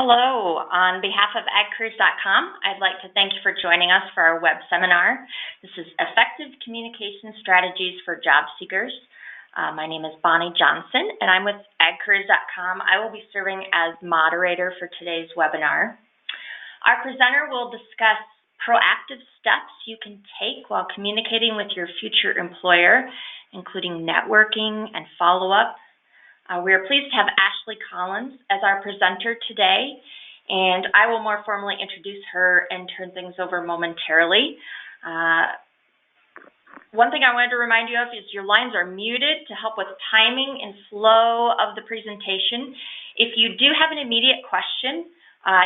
Hello. On behalf of agcareers.com, I'd like to thank you for joining us for our web seminar. This is Effective Communication Strategies for Job Seekers. My name is Bonnie Johnson, and I'm with agcareers.com. I will be serving as moderator for today's webinar. Our presenter will discuss proactive steps you can take while communicating with your future employer, including networking and follow-up. We are pleased to have Ashley Collins as our presenter today, and I will more formally introduce her and turn things over momentarily. One thing I wanted to remind you of is your lines are muted to help with timing and flow of the presentation. If you do have an immediate question,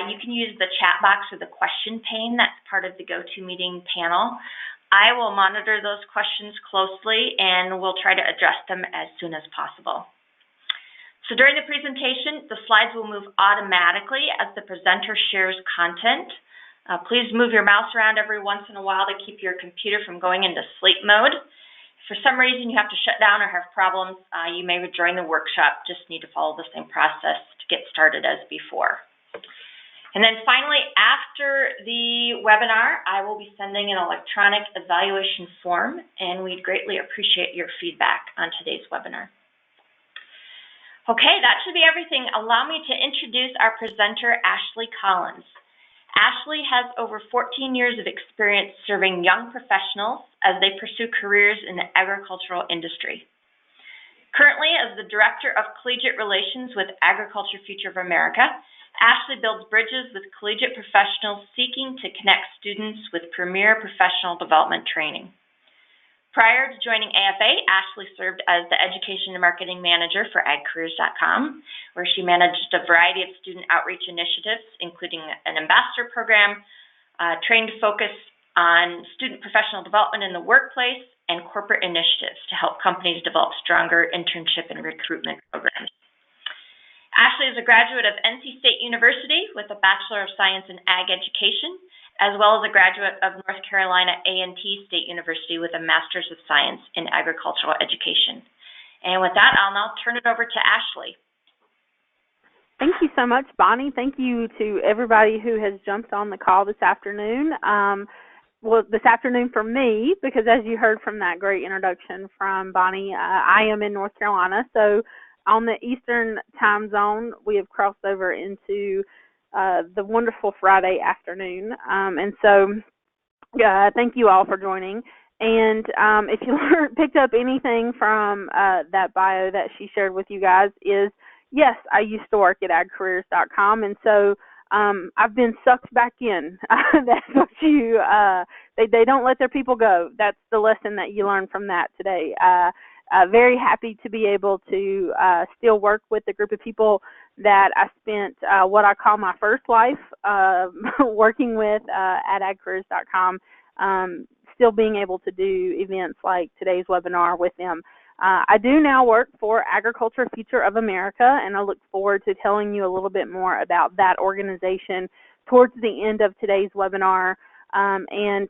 you can use the chat box or the question pane that's part of the GoToMeeting panel. I will monitor those questions closely and we'll try to address them as soon as possible. So during the presentation, the slides will move automatically as the presenter shares content. Please move your mouse around every once in a while to keep your computer from going into sleep mode. If for some reason you have to shut down or have problems, you may rejoin the workshop. Just need to follow the same process to get started as before. And then finally, after the webinar, I will be sending an electronic evaluation form, and we'd greatly appreciate your feedback on today's webinar. Okay, that should be everything. Allow me to introduce our presenter, Ashley Collins. Ashley has over 14 years of experience serving young professionals as they pursue careers in the agricultural industry. Currently, as the Director of Collegiate Relations with Agriculture Future of America, Ashley builds bridges with collegiate professionals seeking to connect students with premier professional development training. Prior to joining AFA, Ashley served as the Education and Marketing Manager for agcareers.com, where she managed a variety of student outreach initiatives, including an ambassador program, trained to focus on student professional development in the workplace, and corporate initiatives to help companies develop stronger internship and recruitment programs. Ashley is a graduate of NC State University with a Bachelor of Science in Ag Education, as well as a graduate of North Carolina A&T State University with a Master's of Science in Agricultural Education. And with that, I'll now turn it over to Ashley. Thank you so much, Bonnie. Thank you to everybody who has jumped on the call this afternoon. Well, this afternoon for me, because as you heard from that great introduction from Bonnie, I am in North Carolina. So on the Eastern time zone, we have crossed over into the wonderful Friday afternoon. And so thank you all for joining. And if you picked up anything from that bio that she shared with you guys is, yes, I used to work at agcareers.com. And so I've been sucked back in. That's what you, they don't let their people go. That's the lesson that you learned from that today. Very happy to be able to still work with a group of people that I spent what I call my first life working with at agcareers.com, still being able to do events like today's webinar with them. I do now work for Agriculture Future of America, and I look forward to telling you a little bit more about that organization towards the end of today's webinar. And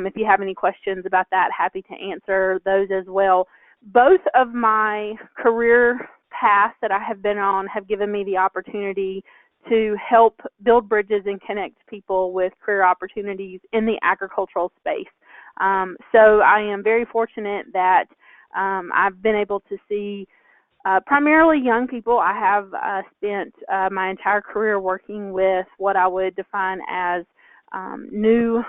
if you have any questions about that, happy to answer those as well. Both of my career paths that I have been on have given me the opportunity to help build bridges and connect people with career opportunities in the agricultural space. So I am very fortunate that I've been able to see primarily young people. I have spent my entire career working with what I would define as new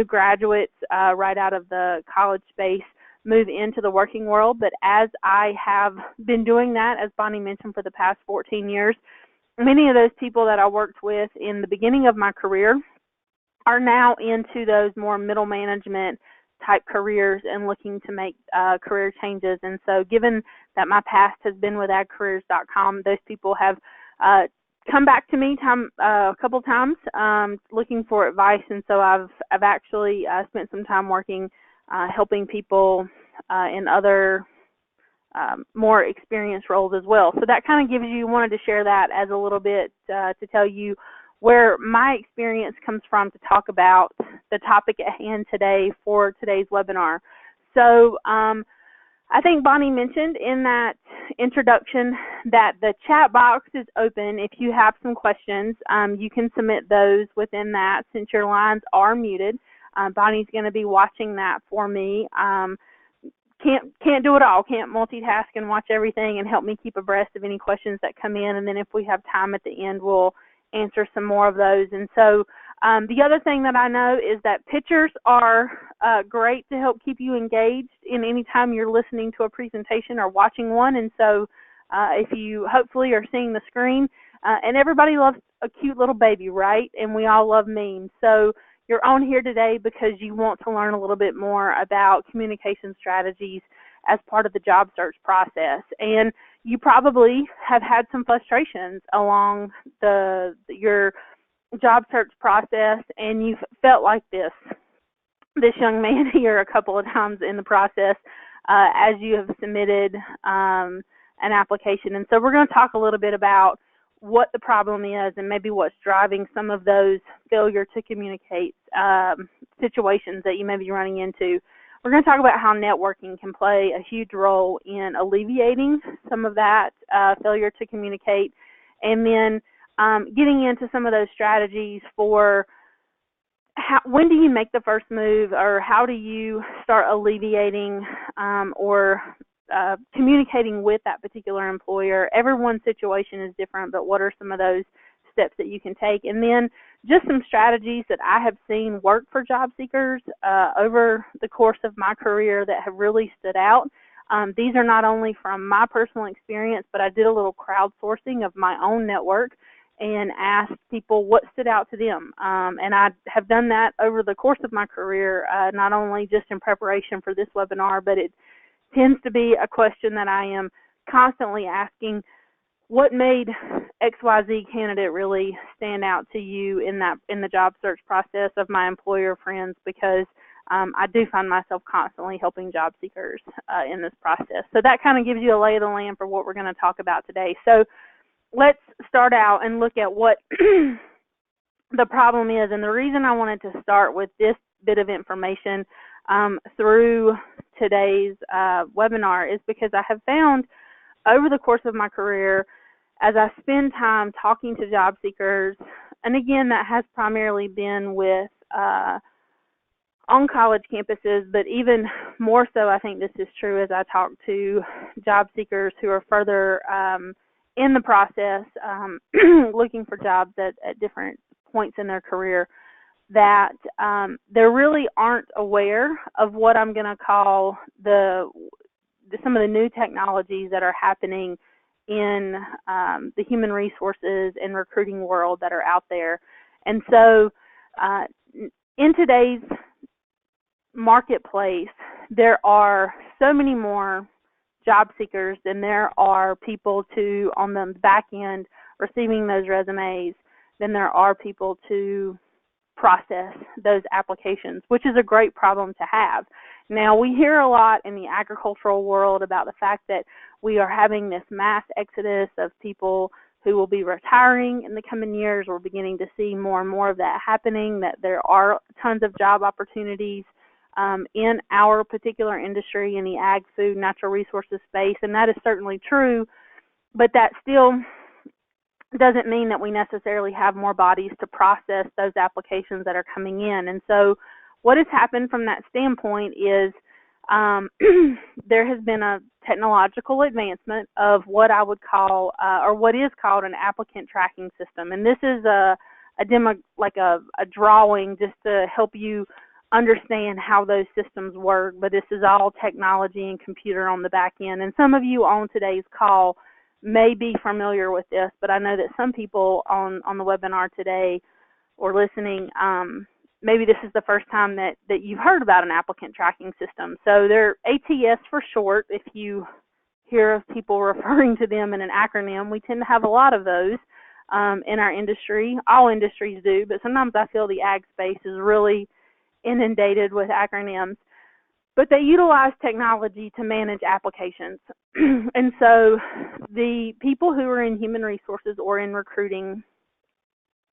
graduates right out of the college space, move into the working world. But as I have been doing that, as Bonnie mentioned, for the past 14 years, many of those people that I worked with in the beginning of my career are now into those more middle management type careers and looking to make career changes. And so given that my past has been with agcareers.com, those people have come back to me a couple times looking for advice. And so I've actually spent some time working helping people in other more experienced roles as well. So that kind of gives you, wanted to share that as a little bit to tell you where my experience comes from to talk about the topic at hand today for today's webinar. So I think Bonnie mentioned in that introduction that the chat box is open. If you have some questions, you can submit those within that since your lines are muted. Bonnie's going to be watching that for me. Can't do it all. Can't multitask and watch everything and help me keep abreast of any questions that come in. And then if we have time at the end, we'll answer some more of those. And so the other thing that I know is that pictures are great to help keep you engaged in any time you're listening to a presentation or watching one. And so if you hopefully are seeing the screen, and everybody loves a cute little baby, right? And we all love memes. So you're on here today because you want to learn a little bit more about communication strategies as part of the job search process. And you probably have had some frustrations along your job search process, and you've felt like this young man here a couple of times in the process as you have submitted an application. And so we're going to talk a little bit about what the problem is and maybe what's driving some of those failure to communicate situations that you may be running into. We're going to talk about how networking can play a huge role in alleviating some of that failure to communicate, and then getting into some of those strategies for when do you make the first move, or how do you start alleviating or communicating with that particular employer. Everyone's situation is different, but what are some of those steps that you can take? And then just some strategies that I have seen work for job seekers over the course of my career that have really stood out. These are not only from my personal experience, but I did a little crowdsourcing of my own network and asked people what stood out to them. And I have done that over the course of my career, not only just in preparation for this webinar, but it tends to be a question that I am constantly asking: what made XYZ candidate really stand out to you in the job search process of my employer friends? Because I do find myself constantly helping job seekers in this process. So that kind of gives you a lay of the land for what we're going to talk about today. So let's start out and look at what the problem is. And the reason I wanted to start with this bit of information through today's webinar is because I have found over the course of my career, as I spend time talking to job seekers, and again, that has primarily been with on college campuses, but even more so, I think this is true as I talk to job seekers who are further in the process, looking for jobs at different points in their career, that they really aren't aware of what I'm going to call some of the new technologies that are happening in the human resources and recruiting world that are out there. And so in today's marketplace, there are so many more job seekers than there are people on the back end receiving those resumes than there are people to process those applications, which is a great problem to have. Now, we hear a lot in the agricultural world about the fact that we are having this mass exodus of people who will be retiring in the coming years. We're beginning to see more and more of that happening, that there are tons of job opportunities in our particular industry, in the ag, food, natural resources space, and that is certainly true, but that still doesn't mean that we necessarily have more bodies to process those applications that are coming in. And so what has happened from that standpoint is there has been a technological advancement of what I would call, or what is called, an applicant tracking system. And this is a demo, like a drawing, just to help you understand how those systems work. But this is all technology and computer on the back end. And some of you on today's call may be familiar with this, but I know that some people on the webinar today or listening, maybe this is the first time that you've heard about an applicant tracking system. So they're ATS for short. If you hear of people referring to them in an acronym, we tend to have a lot of those in our industry. All industries do, but sometimes I feel the ag space is really inundated with acronyms. But they utilize technology to manage applications. And so the people who are in human resources or in recruiting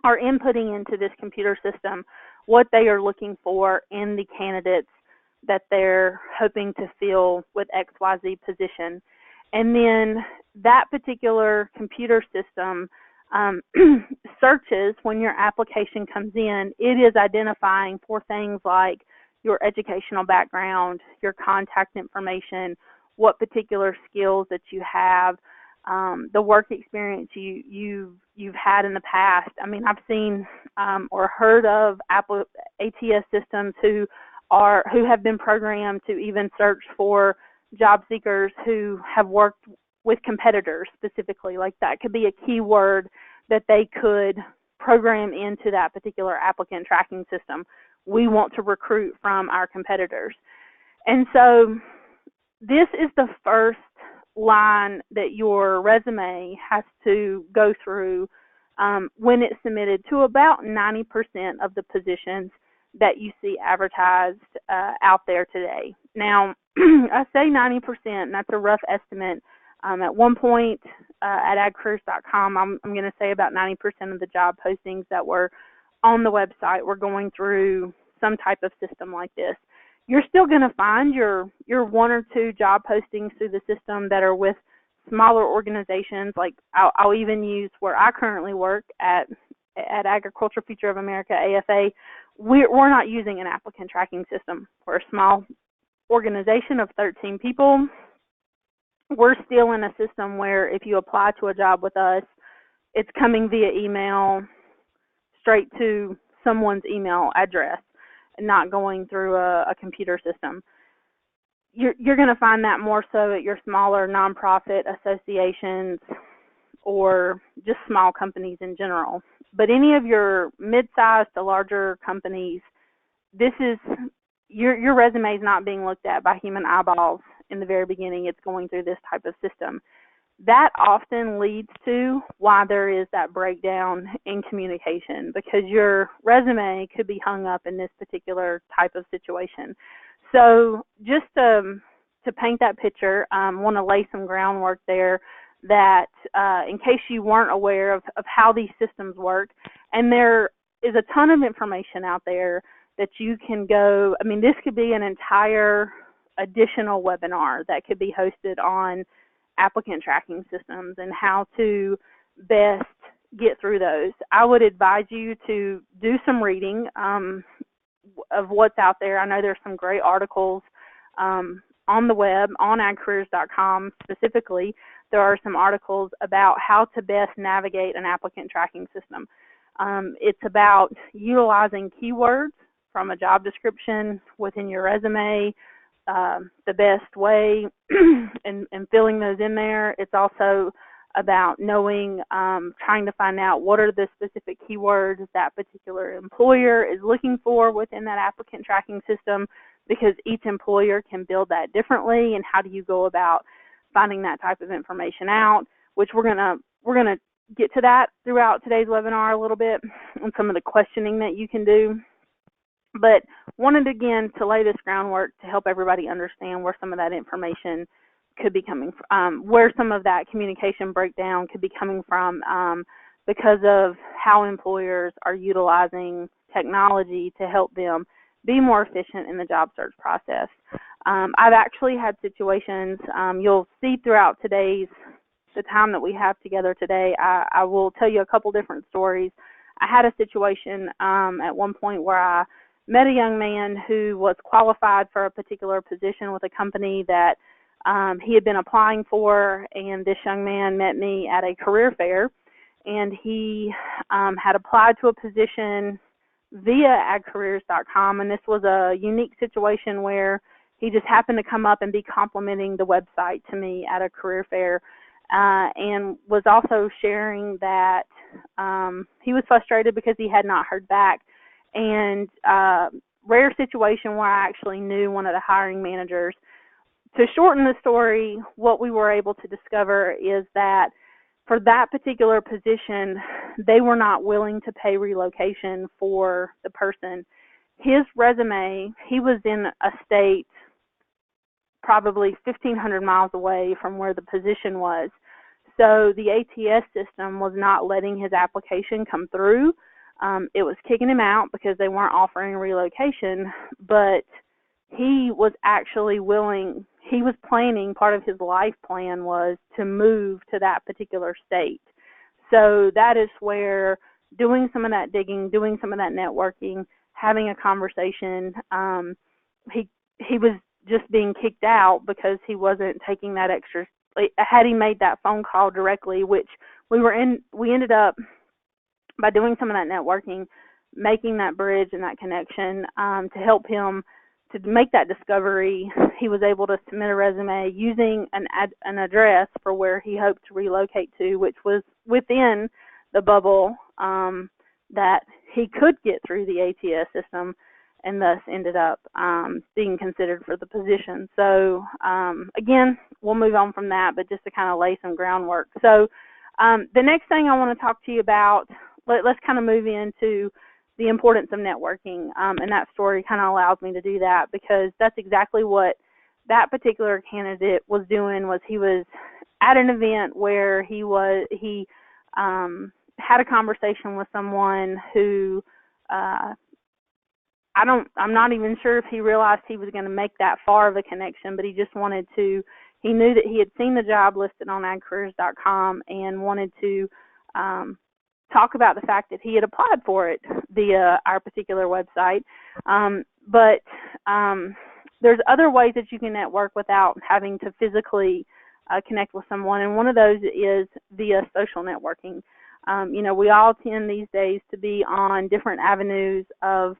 are inputting into this computer system what they are looking for in the candidates that they're hoping to fill with XYZ position. And then that particular computer system searches when your application comes in. It is identifying for things like your educational background, your contact information, what particular skills that you have, the work experience you've had in the past. I mean, I've seen or heard of ATS systems who have been programmed to even search for job seekers who have worked with competitors specifically. Like that could be a keyword that they could program into that particular applicant tracking system. We want to recruit from our competitors. And so this is the first line that your resume has to go through when it's submitted to about 90% of the positions that you see advertised out there today. Now, I say 90%, and that's a rough estimate. At one point at agcareers.com, I'm going to say about 90% of the job postings that were on the website were going through some type of system like this. You're still going to find your one or two job postings through the system that are with smaller organizations. Like I'll even use where I currently work at Agricultural Future of America, AFA. We're not using an applicant tracking system. We're a small organization of 13 people. We're still in a system where if you apply to a job with us, it's coming via email straight to someone's email address, not going through a computer system. You're going to find that more so at your smaller nonprofit associations or just small companies in general. But any of your mid-sized to larger companies, this is your resume is not being looked at by human eyeballs in the very beginning. It's going through this type of system. That often leads to why there is that breakdown in communication, because your resume could be hung up in this particular type of situation. So just to paint that picture, want to lay some groundwork there that in case you weren't aware of how these systems work, and there is a ton of information out there that you can go, I mean, this could be an entire additional webinar that could be hosted on applicant tracking systems and how to best get through those. I would advise you to do some reading of what's out there. I know there's some great articles on the web, on agcareers.com specifically. There are some articles about how to best navigate an applicant tracking system. It's about utilizing keywords from a job description within your resume, the best way and filling those in there. It's also about knowing, trying to find out what are the specific keywords that particular employer is looking for within that applicant tracking system, because each employer can build that differently. And how do you go about finding that type of information out, which we're gonna get to that throughout today's webinar a little bit, and some of the questioning that you can do. But wanted again to lay this groundwork to help everybody understand where some of that information could be coming from, where some of that communication breakdown could be coming from, because of how employers are utilizing technology to help them be more efficient in the job search process. I've actually had situations, you'll see throughout the time that we have together today, I will tell you a couple different stories. I had a situation at one point where I met a young man who was qualified for a particular position with a company that he had been applying for, and this young man met me at a career fair, and he had applied to a position via agcareers.com, and this was a unique situation where he just happened to come up and be complimenting the website to me at a career fair, and was also sharing that he was frustrated because he had not heard back. And rare situation where I actually knew one of the hiring managers. To shorten the story, what we were able to discover is that for that particular position, they were not willing to pay relocation for the person. His resume, he was in a state probably 1,500 miles away from where the position was. So the ATS system was not letting his application come through. It was kicking him out because they weren't offering relocation, but he was actually willing, he was planning, part of his life plan was to move to that particular state. So that is where doing some of that digging, doing some of that networking, having a conversation, he was just being kicked out because he wasn't taking that extra. Had he made that phone call directly, which we ended up, by doing some of that networking, making that bridge and that connection to help him to make that discovery. He was able to submit a resume using an address for where he hoped to relocate to, which was within the bubble that he could get through the ATS system, and thus ended up being considered for the position. So again, we'll move on from that, but just to kind of lay some groundwork. So the next thing I want to talk to you about, let's kind of move into the importance of networking, and that story kind of allows me to do that, because that's exactly what that particular candidate was doing. Was he was at an event where he had a conversation with someone who I'm not even sure if he realized he was going to make that far of a connection, but he just wanted to. He knew that he had seen the job listed on agcareers.com and wanted to talk about the fact that he had applied for it via our particular website. But there's other ways that you can network without having to physically connect with someone, and one of those is via social networking. We all tend these days to be on different avenues of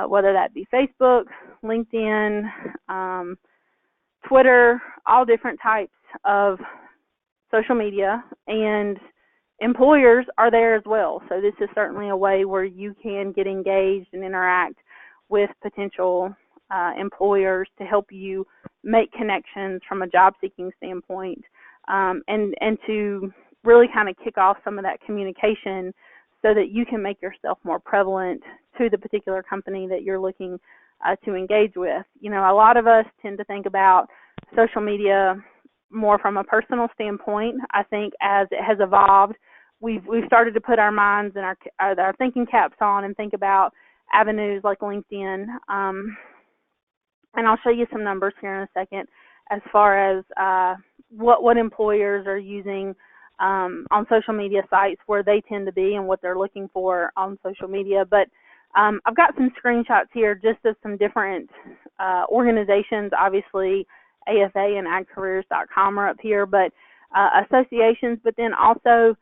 whether that be Facebook, LinkedIn, Twitter, all different types of social media, and employers are there as well. So this is certainly a way where you can get engaged and interact with potential employers to help you make connections from a job-seeking standpoint, and to really kind of kick off some of that communication so that you can make yourself more prevalent to the particular company that you're looking to engage with. A lot of us tend to think about social media more from a personal standpoint. I think as it has evolved, we've started to put our minds and our thinking caps on and think about avenues like LinkedIn. And I'll show you some numbers here in a second as far as what employers are using on social media sites, where they tend to be and what they're looking for on social media. But I've got some screenshots here just of some different organizations. Obviously, AFA and agcareers.com are up here, but associations, but then also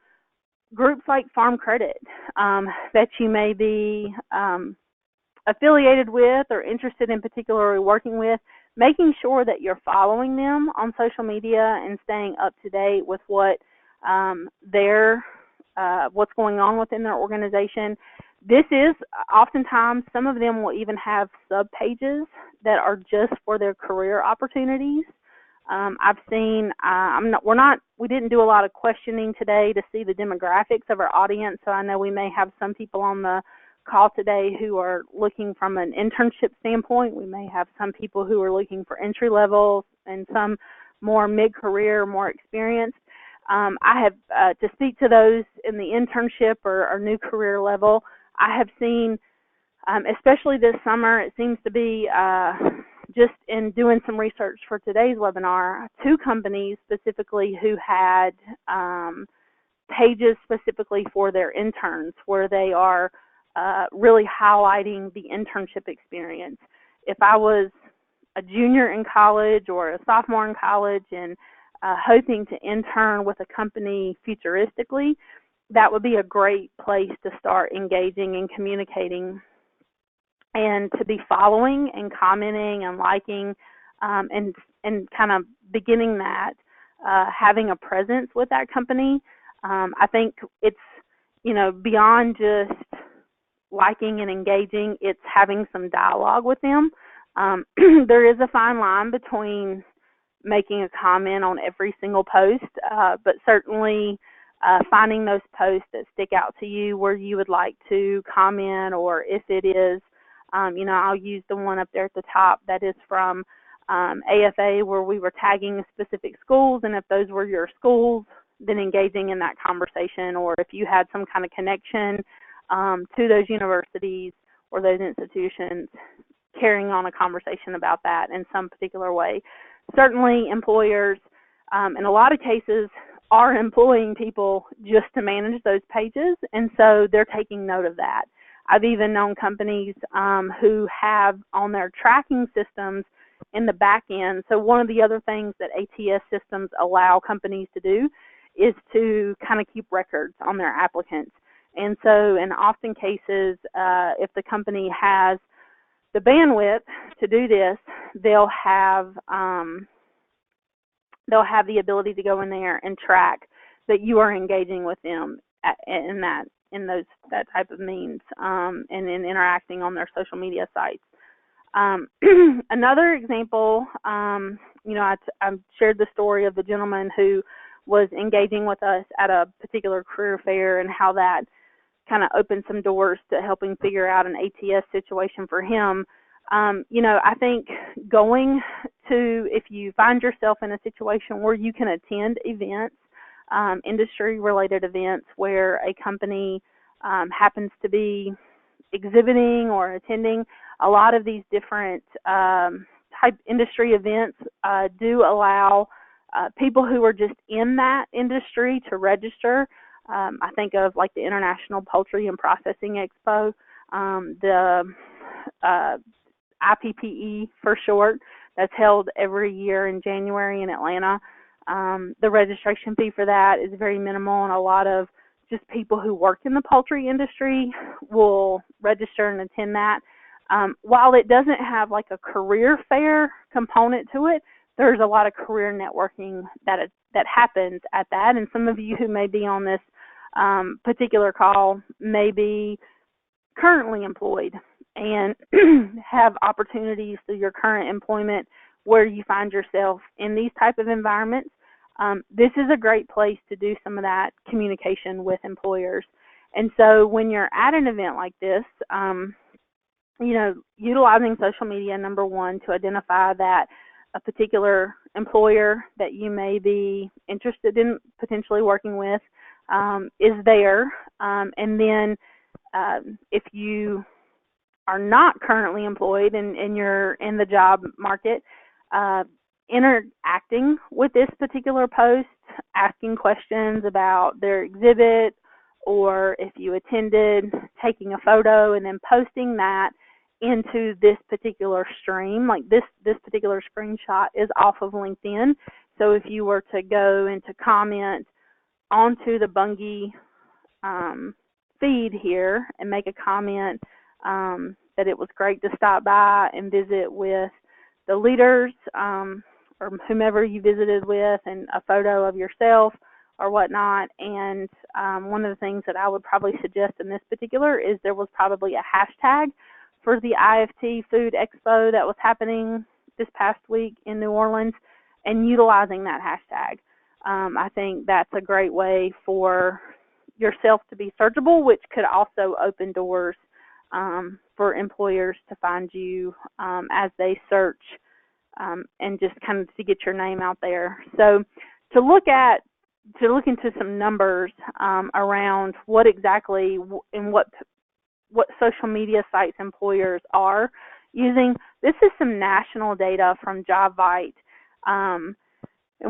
groups like Farm Credit that you may be affiliated with or interested in particularly working with, making sure that you're following them on social media and staying up to date with what's going on within their organization. This is oftentimes, some of them will even have sub-pages that are just for their career opportunities. I've seen, we didn't do a lot of questioning today to see the demographics of our audience, so I know we may have some people on the call today who are looking from an internship standpoint. We may have some people who are looking for entry level and some more mid-career, more experienced. I have, to speak to those in the internship or new career level, I have seen, especially this summer, it seems to be just in doing some research for today's webinar, 2 companies specifically who had pages specifically for their interns, where they are really highlighting the internship experience. If I was a junior in college or a sophomore in college and hoping to intern with a company futuristically, that would be a great place to start engaging and communicating, and to be following and commenting and liking, and kind of beginning that, having a presence with that company. I think it's, beyond just liking and engaging, it's having some dialogue with them. There is a fine line between making a comment on every single post, but certainly finding those posts that stick out to you where you would like to comment, or if it is, I'll use the one up there at the top that is from AFA, where we were tagging specific schools, and if those were your schools, then engaging in that conversation, or if you had some kind of connection to those universities or those institutions, carrying on a conversation about that in some particular way. Certainly employers, in a lot of cases, are employing people just to manage those pages, and so they're taking note of that. I've even known companies who have on their tracking systems in the back end. So one of the other things that ATS systems allow companies to do is to kind of keep records on their applicants. And so in often cases, if the company has the bandwidth to do this, they'll have the ability to go in there and track that you are engaging with them that type of means, and in interacting on their social media sites. Another example, I shared the story of the gentleman who was engaging with us at a particular career fair and how that kind of opened some doors to helping figure out an ATS situation for him. I think if you find yourself in a situation where you can attend events, industry-related events where a company happens to be exhibiting or attending, a lot of these different type industry events do allow people who are just in that industry to register. I think of like the International Poultry and Processing Expo, the IPPE for short, that's held every year in January in Atlanta. The registration fee for that is very minimal, and a lot of just people who work in the poultry industry will register and attend that. While it doesn't have like a career fair component to it, there's a lot of career networking that happens at that. And some of you who may be on this particular call may be currently employed and have opportunities through your current employment where you find yourself in these type of environments. This is a great place to do some of that communication with employers. And so when you're at an event like this, utilizing social media, number one, to identify that a particular employer that you may be interested in potentially working with is there. And then if you are not currently employed and you're in the job market, interacting with this particular post, asking questions about their exhibit, or if you attended, taking a photo and then posting that into this particular stream. Like this particular screenshot is off of LinkedIn. So if you were to go and to comment onto the Bungie feed here and make a comment that it was great to stop by and visit with the leaders or whomever you visited with, and a photo of yourself or whatnot. And one of the things that I would probably suggest in this particular is there was probably a hashtag for the IFT Food Expo that was happening this past week in New Orleans, and utilizing that hashtag. I think that's a great way for yourself to be searchable, which could also open doors for employers to find you as they search and just kind of to get your name out there. So to look into some numbers around what exactly and what social media sites employers are using. This is some national data from JobVite, and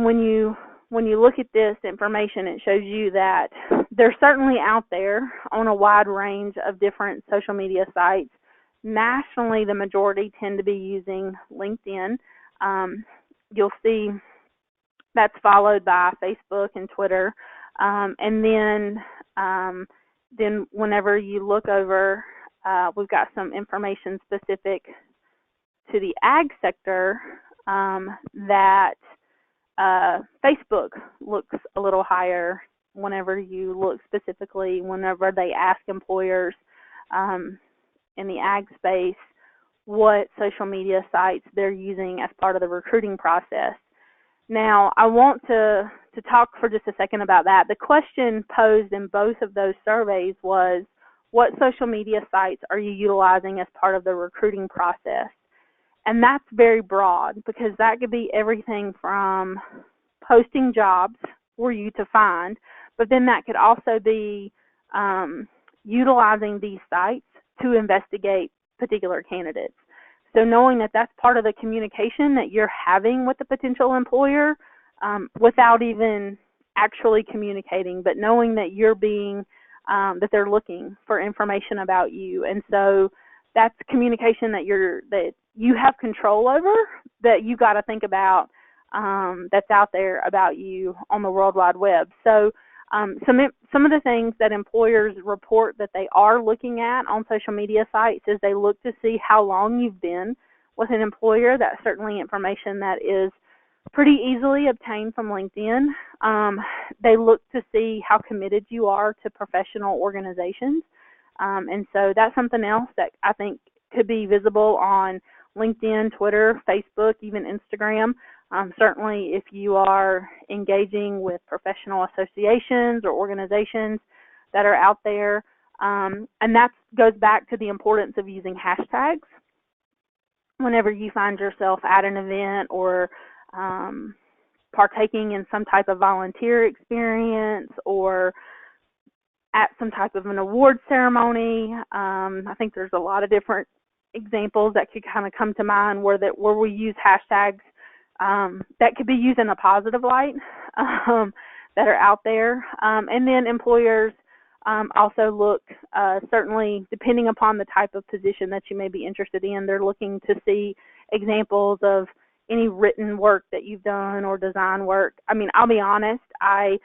when you look at this information, it shows you that they're certainly out there on a wide range of different social media sites. Nationally, the majority tend to be using LinkedIn. You'll see that's followed by Facebook and Twitter, and then whenever you look over, we've got some information specific to the ag sector that Facebook looks a little higher whenever you look specifically, whenever they ask employers in the ag space what social media sites they're using as part of the recruiting process. Now, I want to talk for just a second about that. The question posed in both of those surveys was, what social media sites are you utilizing as part of the recruiting process? And that's very broad, because that could be everything from posting jobs for you to find, but then that could also be utilizing these sites to investigate particular candidates. So knowing that that's part of the communication that you're having with the potential employer, without even actually communicating, but knowing that you're being, that they're looking for information about you. And so that's communication that you have control over, that you got to think about, that's out there about you on the World Wide Web. So some of the things that employers report that they are looking at on social media sites is they look to see how long you've been with an employer. That's certainly information that is pretty easily obtained from LinkedIn. They look to see how committed you are to professional organizations. And so that's something else that I think could be visible on LinkedIn, Twitter, Facebook, even Instagram. Certainly if you are engaging with professional associations or organizations that are out there. And that goes back to the importance of using hashtags whenever you find yourself at an event or partaking in some type of volunteer experience or at some type of an award ceremony. I think there's a lot of different examples that could kind of come to mind where we use hashtags that could be used in a positive light that are out there. And then employers also look, certainly depending upon the type of position that you may be interested in, they're looking to see examples of any written work that you've done or design work. I mean, I'll be honest, I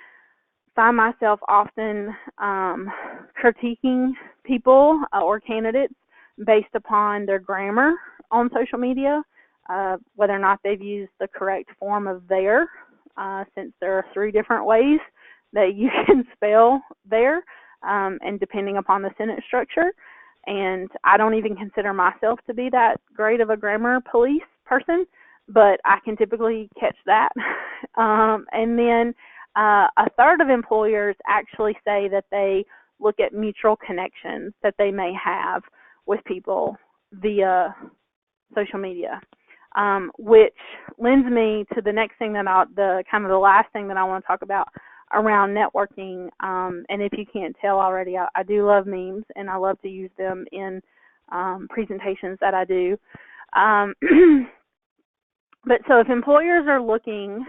find myself often critiquing people or candidates based upon their grammar on social media, whether or not they've used the correct form of there, since there are 3 different ways that you can spell there, and depending upon the sentence structure. And I don't even consider myself to be that great of a grammar police person, but I can typically catch that. And then a third of employers actually say that they look at mutual connections that they may have with people via social media, which lends me to the next thing that the last thing that I want to talk about around networking. And if you can't tell already, I do love memes and I love to use them in presentations that I do. But so if employers are looking,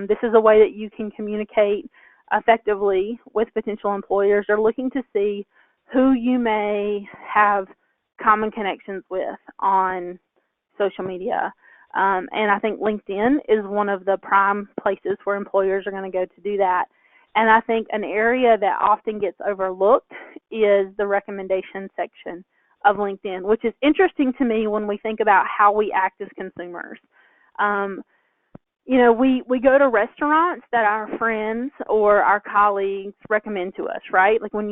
this is a way that you can communicate effectively with potential employers. They're looking to see who you may have common connections with on social media. And I think LinkedIn is one of the prime places where employers are going to go to do that. And I think an area that often gets overlooked is the recommendation section of LinkedIn, which is interesting to me when we think about how we act as consumers. We go to restaurants that our friends or our colleagues recommend to us, right? Like when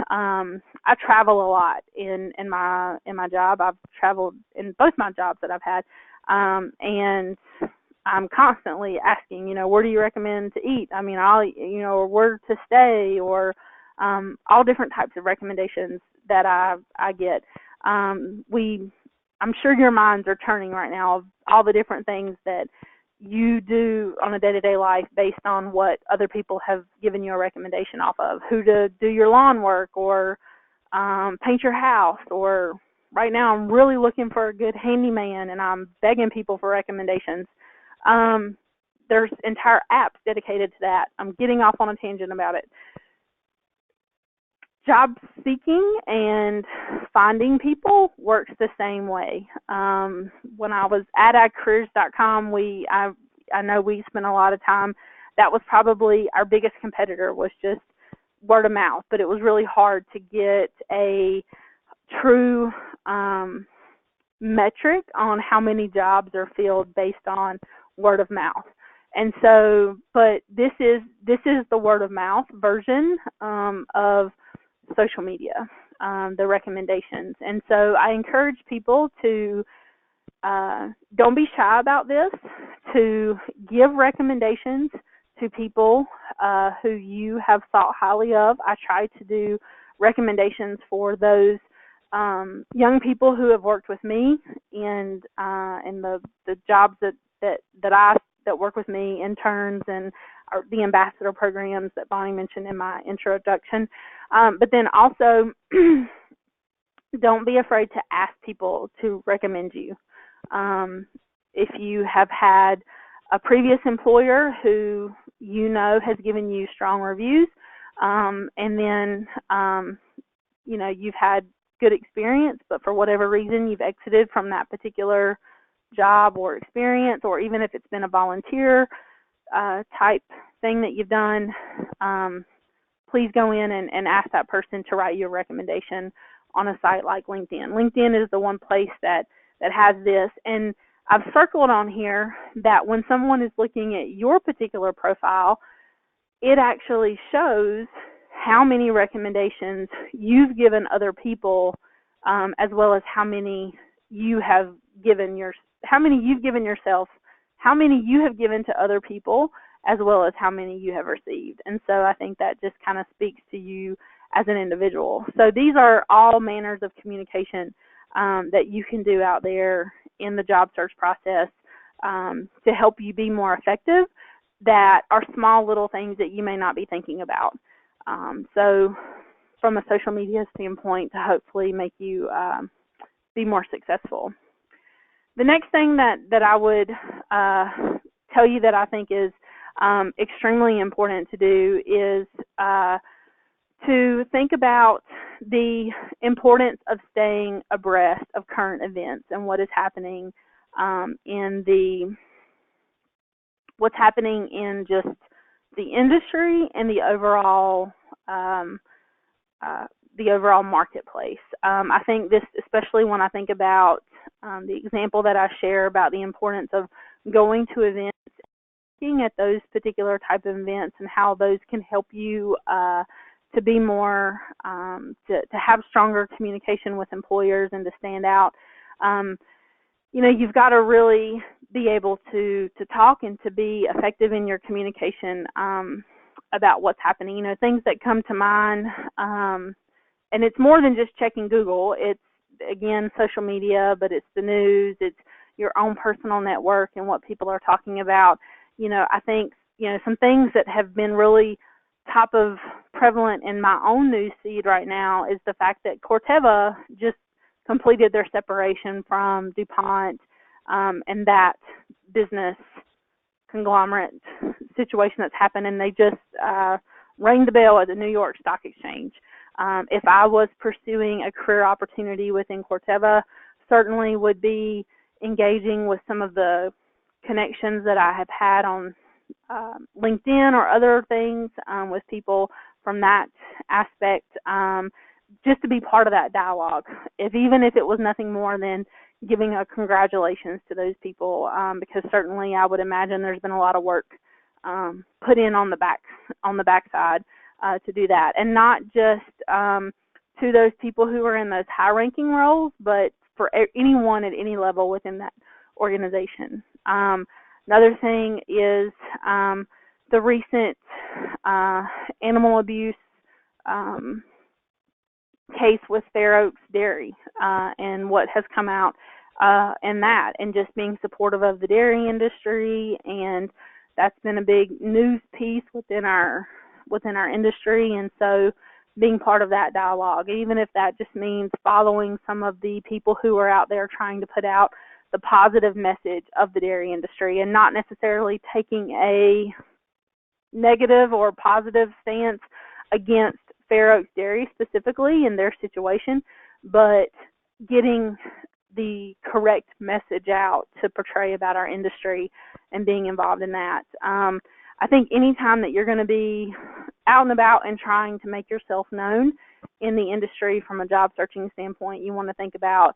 I travel a lot in my job. I've traveled in both my jobs that I've had, and I'm constantly asking, where do you recommend to eat? I mean, or where to stay, or all different types of recommendations that I get. I'm sure your minds are turning right now of all the different things that you do on a day-to-day life based on what other people have given you a recommendation off of, who to do your lawn work or paint your house, or right now I'm really looking for a good handyman and I'm begging people for recommendations. There's entire apps dedicated to that. I'm getting off on a tangent about it. Job seeking and finding people works the same way. When I was at agcareers.com, I know we spent a lot of time. That was probably our biggest competitor, was just word of mouth. But it was really hard to get a true metric on how many jobs are filled based on word of mouth. And so, but this is the word of mouth version of social media, the recommendations. And so I encourage people to don't be shy about this, to give recommendations to people who you have thought highly of. I try to do recommendations for those young people who have worked with me in the jobs that work with me, interns and the ambassador programs that Bonnie mentioned in my introduction. But then also don't be afraid to ask people to recommend you. If you have had a previous employer who you know has given you strong reviews, and then you've had good experience, but for whatever reason you've exited from that particular job or experience, or even if it's been a volunteer type thing that you've done, please go in and ask that person to write you a recommendation on a site like LinkedIn. LinkedIn is the one place that has this, and I've circled on here that when someone is looking at your particular profile, it actually shows how many recommendations you've given other people, as well as how many you have given how many you've given yourself, how many you have given to other people, as well as how many you have received. And so I think that just kind of speaks to you as an individual. So these are all manners of communication that you can do out there in the job search process to help you be more effective, that are small little things that you may not be thinking about. So from a social media standpoint, to hopefully make you be more successful. The next thing that I would tell you that I think is extremely important to do is to think about the importance of staying abreast of current events and what is happening what's happening in just the industry and the overall marketplace. I think this, especially when I think about the example that I share about the importance of going to events, looking at those particular type of events and how those can help you to be more, to have stronger communication with employers and to stand out. You've got to really be able to talk and to be effective in your communication about what's happening. Things that come to mind, and it's more than just checking Google. It's, again, social media, but it's the news, it's your own personal network and what people are talking about. I think, some things that have been really top of prevalent in my own news feed right now is the fact that Corteva just completed their separation from DuPont, and that business conglomerate situation that's happened, and they just rang the bell at the New York Stock Exchange. If I was pursuing a career opportunity within Corteva, certainly would be engaging with some of the connections that I have had on LinkedIn or other things with people from that aspect, just to be part of that dialogue, even if it was nothing more than giving a congratulations to those people, because certainly I would imagine there's been a lot of work put in on the backside to do that, and not just to those people who are in those high-ranking roles, but for anyone at any level within that organization. Another thing is the recent animal abuse case with Fair Oaks Dairy and what has come out in that, and just being supportive of the dairy industry, and that's been a big news piece within our industry, and so being part of that dialogue, even if that just means following some of the people who are out there trying to put out the positive message of the dairy industry, and not necessarily taking a negative or positive stance against Fair Oaks Dairy specifically in their situation, but getting the correct message out to portray about our industry and being involved in that. I think anytime that you're going to be out and about and trying to make yourself known in the industry from a job searching standpoint, you want to think about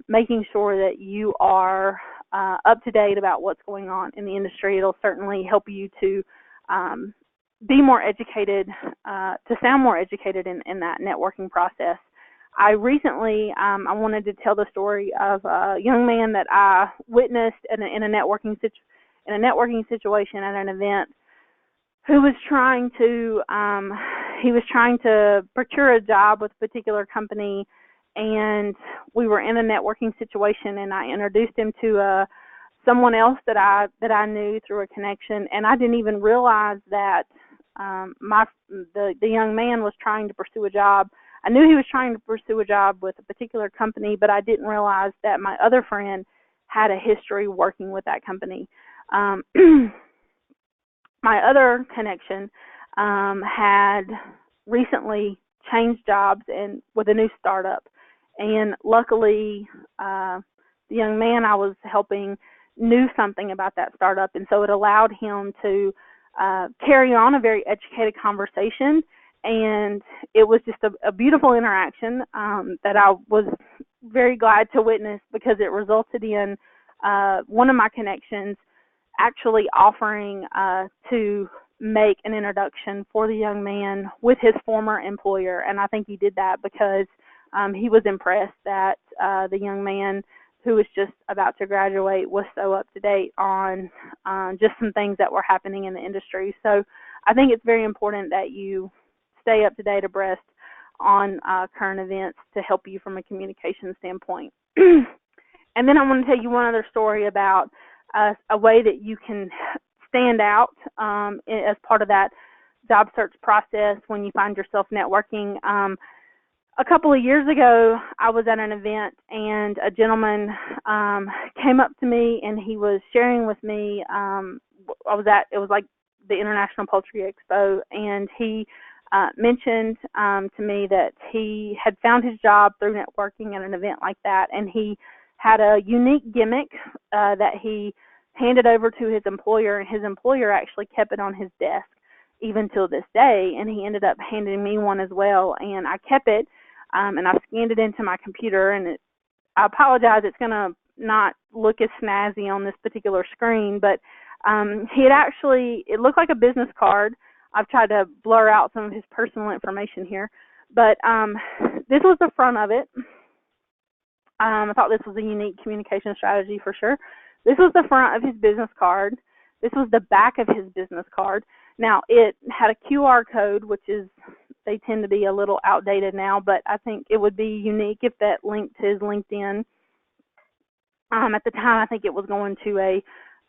making sure that you are up to date about what's going on in the industry. It'll certainly help you to be more educated, to sound more educated in that networking process. I recently, I wanted to tell the story of a young man that I witnessed in a networking situation at an event, who was trying to procure a job with a particular company, and we were in a networking situation, and I introduced him to someone else that I knew through a connection, and I didn't even realize that the young man was trying to pursue a job. I knew he was trying to pursue a job with a particular company, but I didn't realize that my other friend had a history working with that company. My other connection had recently changed jobs and with a new startup, and luckily the young man I was helping knew something about that startup, and so it allowed him to carry on a very educated conversation, and it was just a beautiful interaction that I was very glad to witness, because it resulted in one of my connections actually offering to make an introduction for the young man with his former employer. And I think he did that because he was impressed that the young man who was just about to graduate was so up to date on just some things that were happening in the industry. So I think it's very important that you stay up to date, abreast on current events to help you from a communication standpoint. And then I want to tell you one other story about a way that you can stand out as part of that job search process when you find yourself networking. A couple of years ago, I was at an event, and a gentleman came up to me, and he was sharing with me. It was like the International Poultry Expo, and he mentioned to me that he had found his job through networking at an event like that, and he had a unique gimmick that he handed over to his employer, and his employer actually kept it on his desk even till this day, and he ended up handing me one as well, and I kept it, and I scanned it into my computer, and I apologize, it's going to not look as snazzy on this particular screen, but it looked like a business card. I've tried to blur out some of his personal information here, but this was the front of it. I thought this was a unique communication strategy for sure. This was the front of his business card. This was the back of his business card. Now, it had a QR code, which they tend to be a little outdated now, but I think it would be unique if that linked to his LinkedIn. At the time, I think it was going to a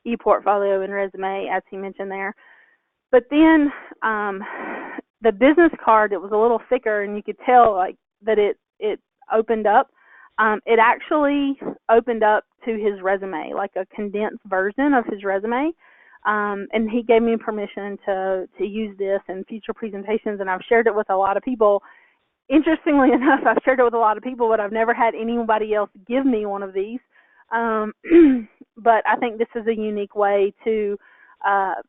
e-portfolio and resume, as he mentioned there. But then the business card, it was a little thicker, and you could tell that it opened up. It actually opened up to his resume, like a condensed version of his resume. And he gave me permission to use this in future presentations, and I've shared it with a lot of people. Interestingly enough, I've shared it with a lot of people, but I've never had anybody else give me one of these. But I think this is a unique way to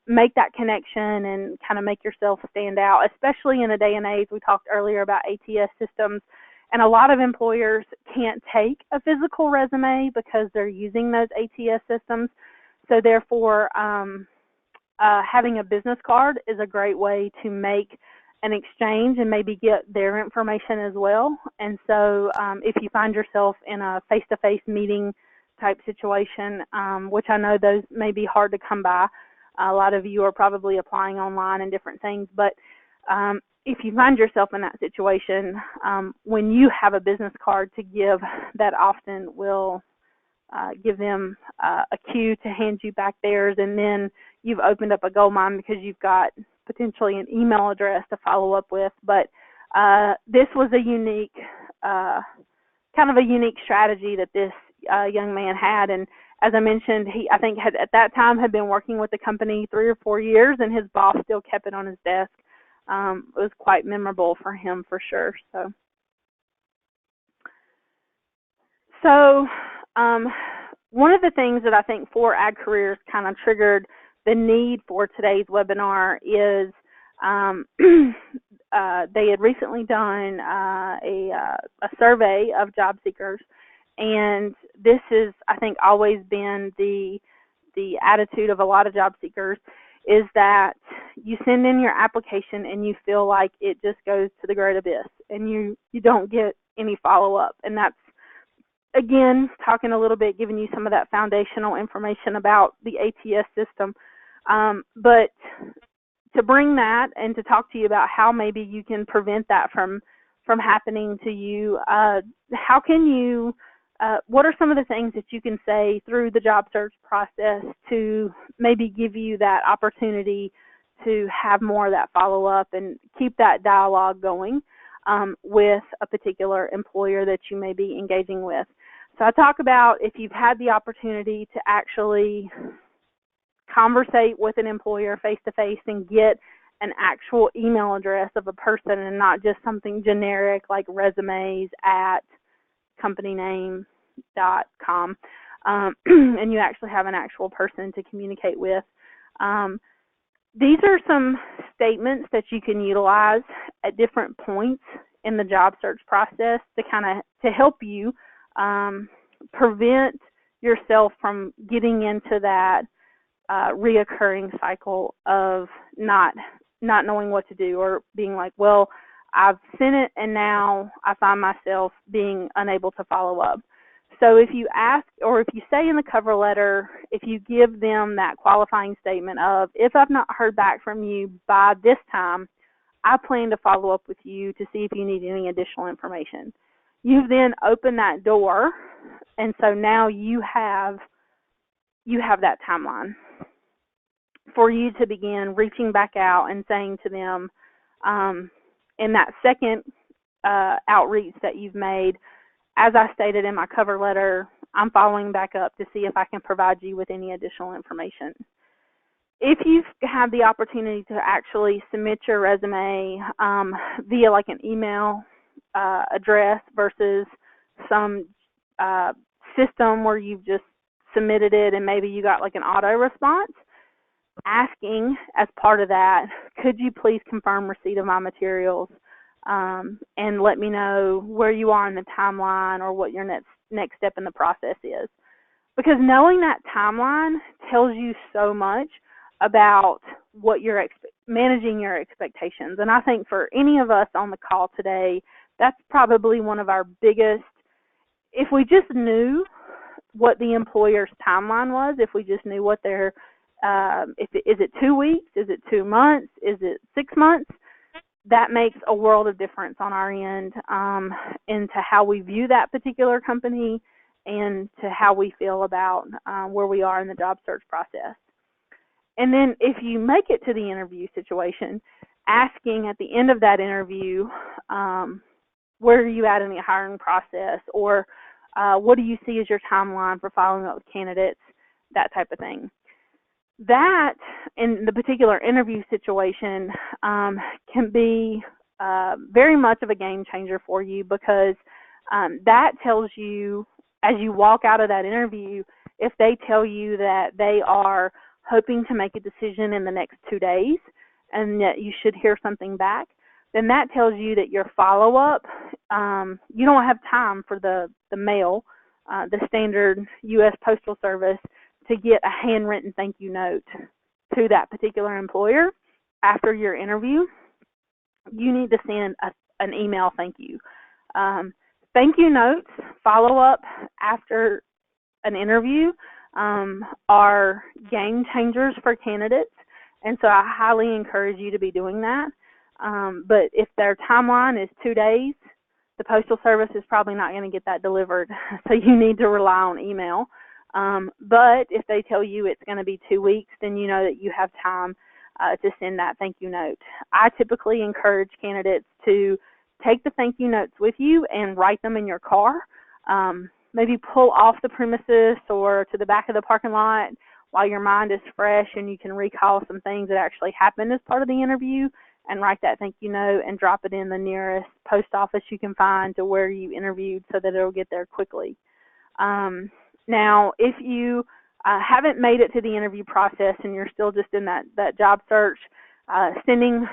make that connection and kind of make yourself stand out, especially in a day and age. We talked earlier about ATS systems, and a lot of employers can't take a physical resume because they're using those ATS systems. So therefore, having a business card is a great way to make an exchange and maybe get their information as well. And so if you find yourself in a face-to-face meeting type situation, which I know those may be hard to come by, a lot of you are probably applying online and different things, but if you find yourself in that situation, when you have a business card to give, that often will give them a cue to hand you back theirs, and then you've opened up a gold mine because you've got potentially an email address to follow up with. But this was a unique, kind of a unique strategy that this young man had. And as I mentioned, I think at that time had been working with the company 3 or 4 years, and his boss still kept it on his desk. It was quite memorable for him for sure. So one of the things that I think for ag careers kind of triggered the need for today's webinar is they had recently done a survey of job seekers, and this is, I think, always been the attitude of a lot of job seekers, is that you send in your application and you feel like it just goes to the great abyss, and you don't get any follow-up. And that's, again, talking a little bit, giving you some of that foundational information about the ATS system. But to bring that and to talk to you about how maybe you can prevent that from happening to you, how can you, what are some of the things that you can say through the job search process to maybe give you that opportunity to have more of that follow-up and keep that dialogue going? with a particular employer that you may be engaging with. So I talk about if you've had the opportunity to actually conversate with an employer face-to-face and get an actual email address of a person and not just something generic like resumes@companyname.com, and you actually have an actual person to communicate with. These are some statements that you can utilize at different points in the job search process to help you prevent yourself from getting into that reoccurring cycle of not knowing what to do, or being like, well, I've sent it and now I find myself being unable to follow up. So if you ask, or if you say in the cover letter, if you give them that qualifying statement of, if I've not heard back from you by this time, I plan to follow up with you to see if you need any additional information. You've then opened that door, and so now you have that timeline for you to begin reaching back out and saying to them, in that second outreach that you've made, as I stated in my cover letter, I'm following back up to see if I can provide you with any additional information. If you've had the opportunity to actually submit your resume via like an email address versus some system where you've just submitted it and maybe you got like an auto response, asking as part of that, could you please confirm receipt of my materials and let me know where you are in the timeline or what your next step in the process is. Because knowing that timeline tells you so much about what you're managing your expectations. And I think for any of us on the call today, that's probably one of our biggest, if we just knew what the employer's timeline was, if we just knew what their, is it 2 weeks, is it 2 months, is it 6 months, that makes a world of difference on our end into how we view that particular company and to how we feel about where we are in the job search process. And then if you make it to the interview situation, asking at the end of that interview, where are you at in the hiring process, or what do you see as your timeline for following up with candidates, that type of thing. That, in the particular interview situation, can be very much of a game changer for you, because that tells you, as you walk out of that interview, if they tell you that they are hoping to make a decision in the next 2 days and that you should hear something back, then that tells you that your follow-up, you don't have time for the mail, the standard U.S. Postal Service, to get a handwritten thank you note to that particular employer after your interview. You need to send an email thank you. Thank you notes, follow-up after an interview are game changers for candidates, and so I highly encourage you to be doing that. But if their timeline is 2 days, the Postal Service is probably not going to get that delivered, so you need to rely on email. But if they tell you it's going to be 2 weeks, then you know that you have time to send that thank you note. I typically encourage candidates to take the thank you notes with you and write them in your car. Maybe pull off the premises or to the back of the parking lot while your mind is fresh and you can recall some things that actually happened as part of the interview, and write that thank you note and drop it in the nearest post office you can find to where you interviewed so that it'll get there quickly. Now, if you haven't made it to the interview process and you're still just in that job search, sending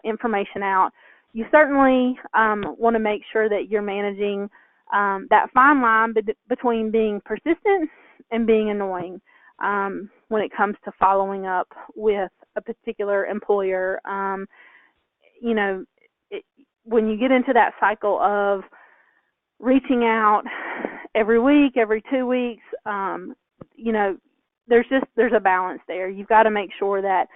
information out, you certainly want to make sure that you're managing that fine line between being persistent and being annoying when it comes to following up with a particular employer. When you get into that cycle of reaching out every week, every 2 weeks, there's a balance there. You've got to make sure that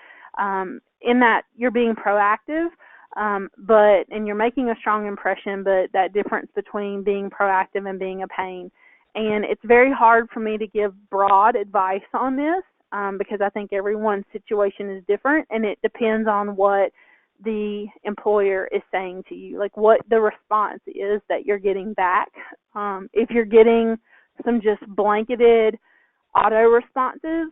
in that you're being proactive, and you're making a strong impression, but that difference between being proactive and being a pain. And it's very hard for me to give broad advice on this because I think everyone's situation is different, and it depends on what the employer is saying to you, like what the response is that you're getting back. If you're getting some just blanketed auto responses,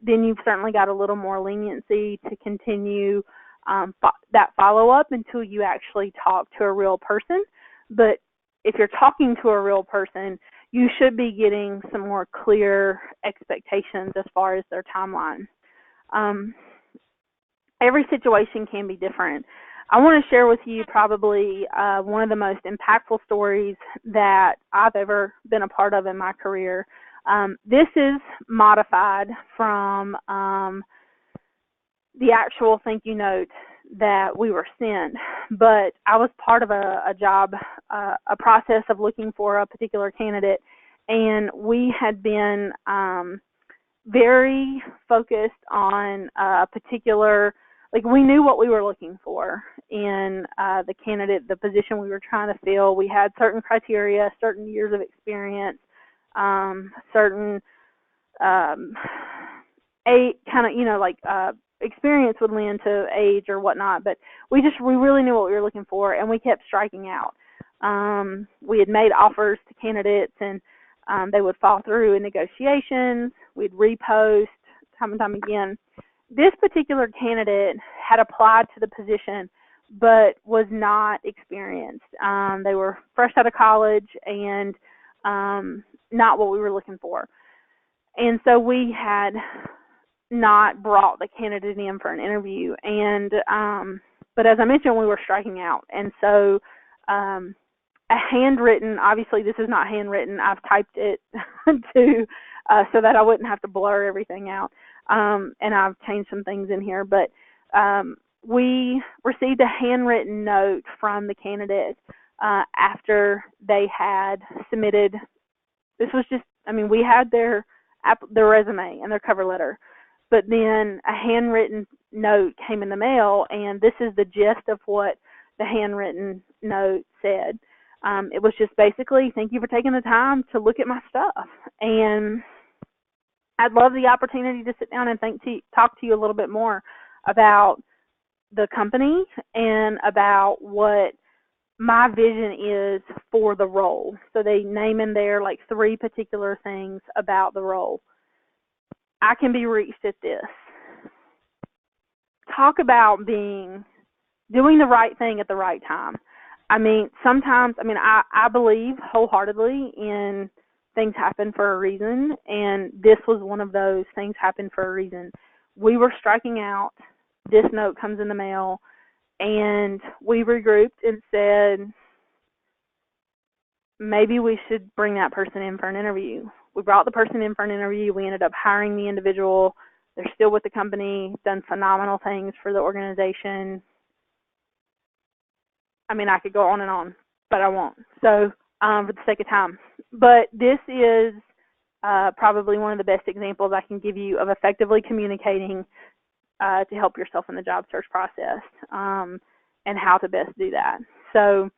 then you've certainly got a little more leniency to continue that follow-up until you actually talk to a real person. But if you're talking to a real person, you should be getting some more clear expectations as far as their timeline. Every situation can be different. I want to share with you probably one of the most impactful stories that I've ever been a part of in my career. This is modified from the actual thank you note that we were sent, but I was part of a job, a process of looking for a particular candidate, and we had been very focused on a particular, like we knew what we were looking for in the candidate, the position we were trying to fill. We had certain criteria, certain years of experience, certain experience would lend to age or whatnot, but we really knew what we were looking for, and we kept striking out. We had made offers to candidates, and they would fall through in negotiations. We'd repost time and time again. This particular candidate had applied to the position but was not experienced. They were fresh out of college and not what we were looking for. And so we had not brought the candidate in for an interview. And but as I mentioned, we were striking out. And so a handwritten, obviously this is not handwritten, I've typed it to so that I wouldn't have to blur everything out. And I've changed some things in here, but we received a handwritten note from the candidate after they had submitted. This was just, we had their resume and their cover letter, but then a handwritten note came in the mail, and this is the gist of what the handwritten note said. It was just basically, thank you for taking the time to look at my stuff. And I'd love the opportunity to sit down and talk to you a little bit more about the company and about what my vision is for the role. So they name in there like 3 particular things about the role. I can be reached at this. Talk about doing the right thing at the right time. Sometimes, I believe wholeheartedly in things happen for a reason, and this was one of those things happened for a reason. We were striking out. This note comes in the mail, and we regrouped and said, maybe we should bring that person in for an interview. We brought the person in for an interview. We ended up hiring the individual. They're still with the company, done phenomenal things for the organization. I could go on and on, but I won't. So, for the sake of time. But this is probably one of the best examples I can give you of effectively communicating to help yourself in the job search process and how to best do that. So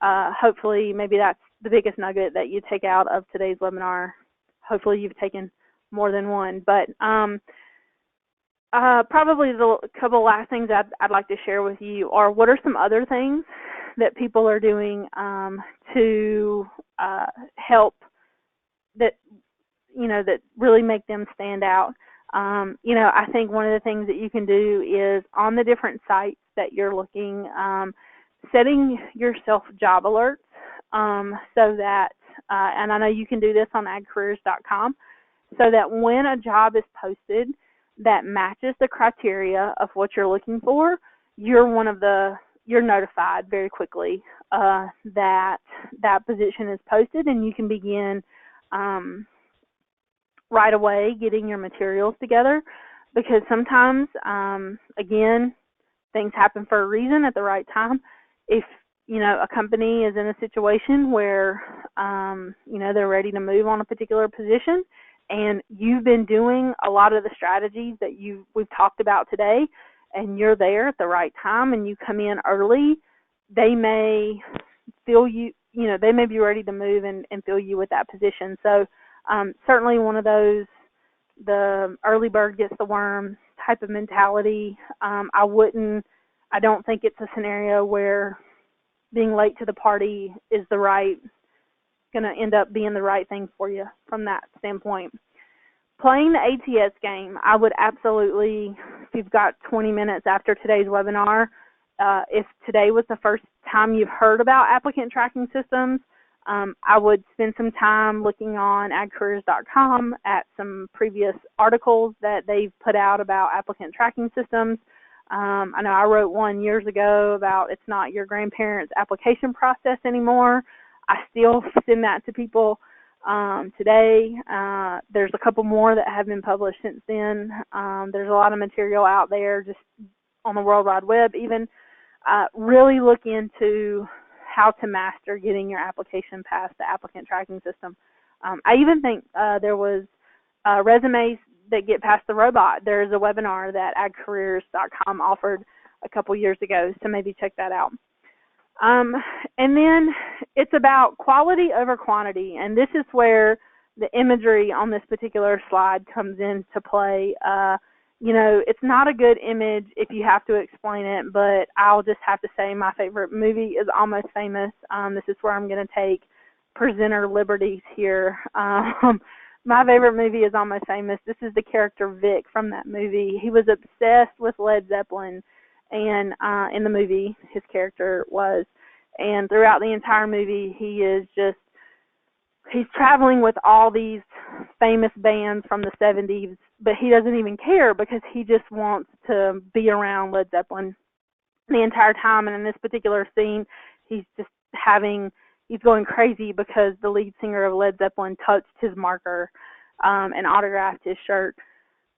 hopefully maybe that's the biggest nugget that you take out of today's webinar. Hopefully you've taken more than one. But probably the couple last things I'd like to share with you are what are some other things that people are doing to help that really make them stand out. I think one of the things that you can do is on the different sites that you're looking, setting yourself job alerts so that, and I know you can do this on agcareers.com, so that when a job is posted that matches the criteria of what you're looking for, you're notified very quickly that position is posted, and you can begin right away getting your materials together, because sometimes, again, things happen for a reason at the right time. If, a company is in a situation where, they're ready to move on a particular position, and you've been doing a lot of the strategies that we've talked about today, and you're there at the right time, and you come in early, they may feel they may be ready to move and fill you with that position. So certainly one of those, the early bird gets the worm type of mentality. I wouldn't I don't think it's a scenario where being late to the party is going to end up being the right thing for you from that standpoint. Playing the ATS game, I would absolutely, if you've got 20 minutes after today's webinar, if today was the first time you've heard about applicant tracking systems, I would spend some time looking on agcareers.com at some previous articles that they've put out about applicant tracking systems. I know I wrote one years ago about it's not your grandparents' application process anymore. I still send that to people today. There's a couple more that have been published since then. There's a lot of material out there just on the World Wide Web even. Really look into how to master getting your application past the applicant tracking system. I even think there was resumes that get past the robot. There's a webinar that agcareers.com offered a couple years ago, so maybe check that out. And then it's about quality over quantity, and this is where the imagery on this particular slide comes into play. You know, it's not a good image if you have to explain it, but I'll just have to say my favorite movie is Almost Famous. This is where I'm going to take presenter liberties here. My favorite movie is Almost Famous. This is the character Vic from that movie. He was obsessed with Led Zeppelin, and in the movie, his character was. And throughout the entire movie, he's traveling with all these famous bands from the 70s, but he doesn't even care because he just wants to be around Led Zeppelin the entire time. And in this particular scene, he's going crazy because the lead singer of Led Zeppelin touched his marker and autographed his shirt.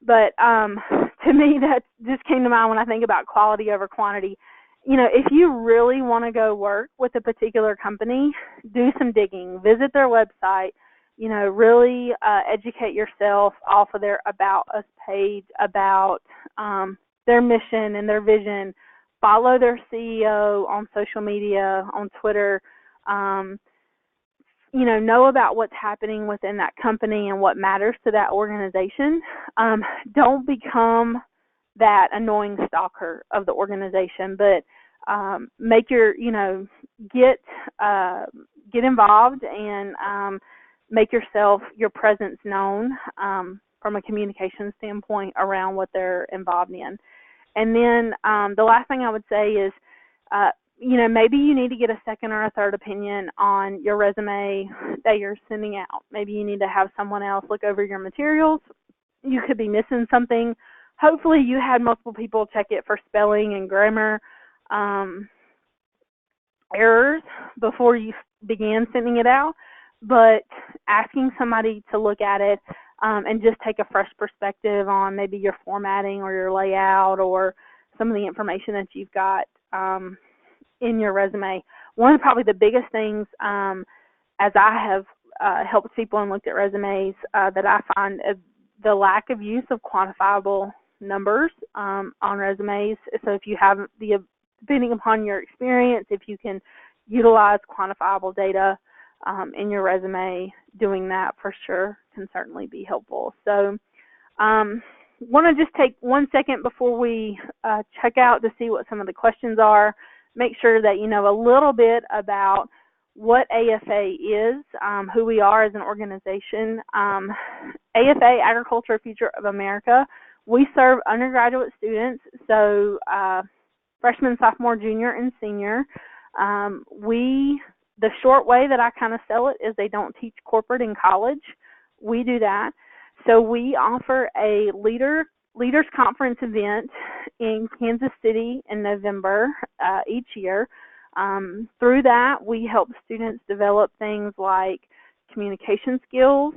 But to me, that just came to mind when I think about quality over quantity. You know, if you really want to go work with a particular company, do some digging, visit their website, you know, really educate yourself off of their About Us page about their mission and their vision. Follow their CEO on social media, on Twitter. You know about what's happening within that company and what matters to that organization. Don't become that annoying stalker of the organization, but get involved and make your presence known from a communication standpoint around what they're involved in. And then the last thing I would say is, maybe you need to get a second or a third opinion on your resume that you're sending out. Maybe you need to have someone else look over your materials. You could be missing something. Hopefully you had multiple people check it for spelling and grammar errors before you began sending it out. But asking somebody to look at it and just take a fresh perspective on maybe your formatting or your layout or some of the information that you've got in your resume. One of probably the biggest things as I have helped people and looked at resumes that I find is the lack of use of quantifiable numbers on resumes. So if you have depending upon your experience, if you can utilize quantifiable data in your resume, doing that for sure can certainly be helpful. So want to just take 1 second before we check out to see what some of the questions are. Make sure that you know a little bit about what AFA is, who we are as an organization. AFA, Agriculture Future of America, we serve undergraduate students, so freshman, sophomore, junior, and senior. The short way that I kind of sell it is they don't teach corporate in college. We do that. So we offer a Leaders Conference event in Kansas City in November each year. Through that, we help students develop things like communication skills,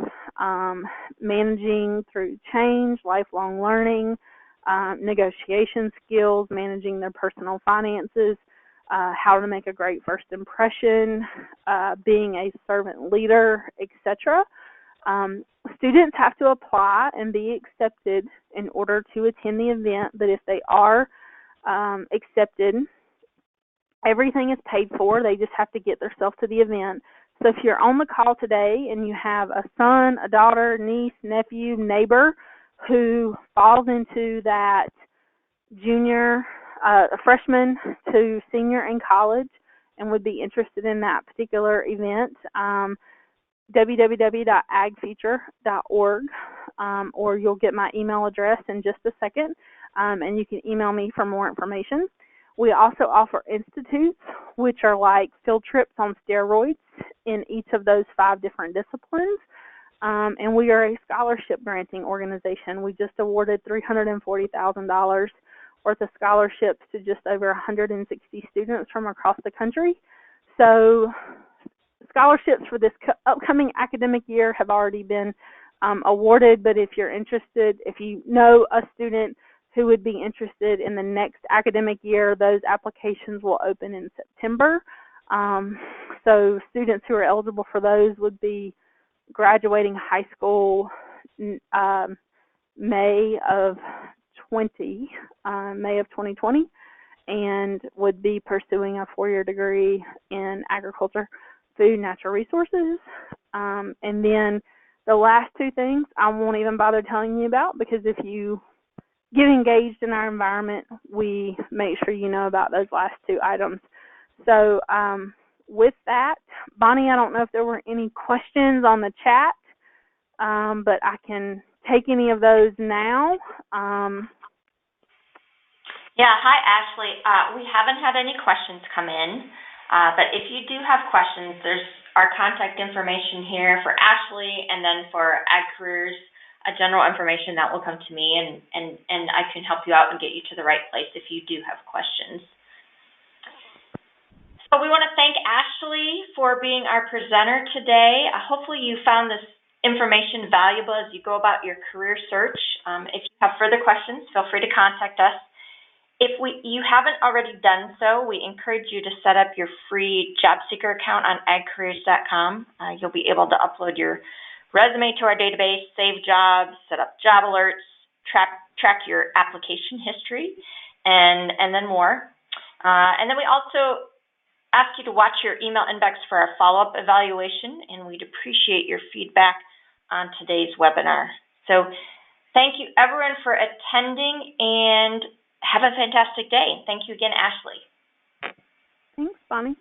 managing through change, lifelong learning, negotiation skills, managing their personal finances, how to make a great first impression, being a servant leader, etc. Students have to apply and be accepted in order to attend the event, but if they are accepted, everything is paid for. They just have to get themselves to the event. So if you're on the call today and you have a son, a daughter, niece, nephew, neighbor who falls into that junior a freshman to senior in college and would be interested in that particular event, www.agfuture.org, or you'll get my email address in just a second, and you can email me for more information. We also offer institutes, which are like field trips on steroids in each of those 5 different disciplines. And we are a scholarship granting organization. We just awarded $340,000 worth of scholarships to just over 160 students from across the country. So scholarships for this upcoming academic year have already been awarded, but if you're interested, if you know a student who would be interested in the next academic year, those applications will open in September. So students who are eligible for those would be graduating high school May of 2020, and would be pursuing a 4-year degree in agriculture, food, natural resources. And then the last 2 things I won't even bother telling you about, because if you get engaged in our environment, we make sure you know about those last 2 items. So with that, Bonnie, I don't know if there were any questions on the chat, but I can take any of those now. Yeah, hi, Ashley. We haven't had any questions come in, but if you do have questions, there's our contact information here for Ashley, and then for Ag Careers, general information that will come to me, and I can help you out and get you to the right place if you do have questions. So we want to thank Ashley for being our presenter today. Hopefully you found this information valuable as you go about your career search. If you have further questions, feel free to contact us. If you haven't already done so, we encourage you to set up your free job seeker account on agcareers.com. You'll be able to upload your resume to our database, save jobs, set up job alerts, track your application history, and then more. And then we also ask you to watch your email inbox for our follow-up evaluation, and we'd appreciate your feedback on today's webinar. So thank you, everyone, for attending, and have a fantastic day. Thank you again, Ashley. Thanks, Bonnie.